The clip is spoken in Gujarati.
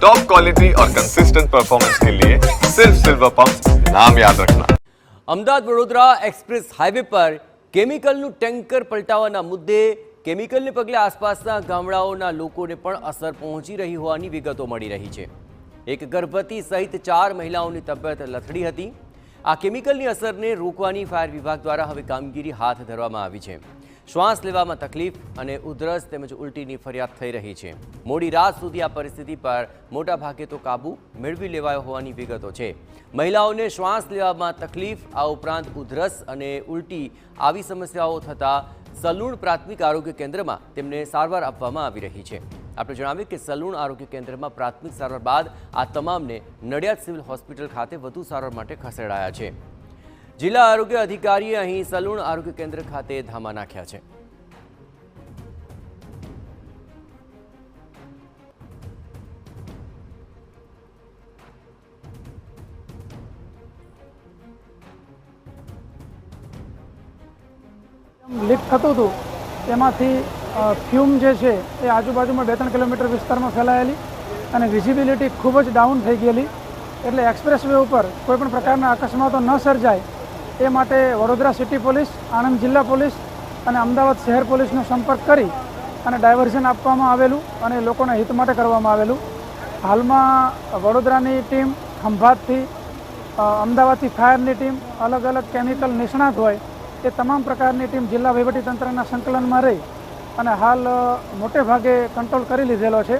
टॉप क्वालिटी और कंसिस्टेंट परफॉर्मेंस के लिए सिर्फ सिल्वर पंप नाम याद रखना। અમદાવાદ વડોદરા એક્સપ્રેસ હાઈવે પર કેમિકલનું ટેન્કર પલટાવાના મુદ્દે કેમિકલને પગલે આસપાસના ગામડાઓના લોકોને પણ અસર પહોંચી રહી હોવાની વિગતો મળી રહી છે। એક ગર્ભવતી સહિત 4 મહિલાઓની તબિયત લથડી હતી। આ કેમિકલની અસરને રોકવાની ફાયર વિભાગ દ્વારા હવે કામગીરી હાથ ધરવામાં આવી છે। શ્વાસ લેવામાં તકલીફ અને ઉધરસ તેમજ ઉલટીની ફરિયાદ થઈ રહી છે। મોડી રાત સુધી આ પરિસ્થિતિ પર મોટા ભાગે તો કાબુ મેળવી લેવાયો હોવાની વિગતો છે। મહિલાઓને શ્વાસ લેવામાં તકલીફ, આ ઉપરાંત ઉધરસ અને ઉલટી આવી સમસ્યાઓ થતાં સલૂણ પ્રાથમિક આરોગ્ય કેન્દ્રમાં તેમને સારવાર આપવામાં આવી રહી છે। આપણે જણાવીએ કે સલૂણ આરોગ્ય કેન્દ્રમાં પ્રાથમિક સારવાર બાદ આ તમામને નડિયાદ સિવિલ હોસ્પિટલ ખાતે વધુ સારવાર માટે ખસેડાયા છે। જિલ્લા આરોગ્ય અધિકારીએ અહીં સલૂણ આરોગ્ય કેન્દ્ર ખાતે ધામા નાખ્યા છે। લીક થતું હતું તેમાંથી ફ્યુમ જે છે એ આજુબાજુમાં 2-3 કિલોમીટર વિસ્તારમાં ફેલાયેલી અને વિઝિબિલિટી ખૂબ જ ડાઉન થઈ ગયેલી, એટલે એક્સપ્રેસ વે ઉપર કોઈપણ પ્રકારના અકસ્માતો ન સર્જાય એ માટે વડોદરા સિટી પોલીસ, આણંદ જિલ્લા પોલીસ અને અમદાવાદ શહેર પોલીસનો સંપર્ક કરી અને ડાયવર્ઝન આપવામાં આવેલું અને લોકોના હિત માટે કરવામાં આવેલું। હાલમાં વડોદરાની ટીમ, ખંભાતથી, અમદાવાદથી ફાયરની ટીમ, અલગ અલગ કેમિકલ નિષ્ણાત હોય એ તમામ પ્રકારની ટીમ જિલ્લા વહીવટીતંત્રના સંકલનમાં રહી અને હાલ મોટે ભાગે કંટ્રોલ કરી લીધેલો છે।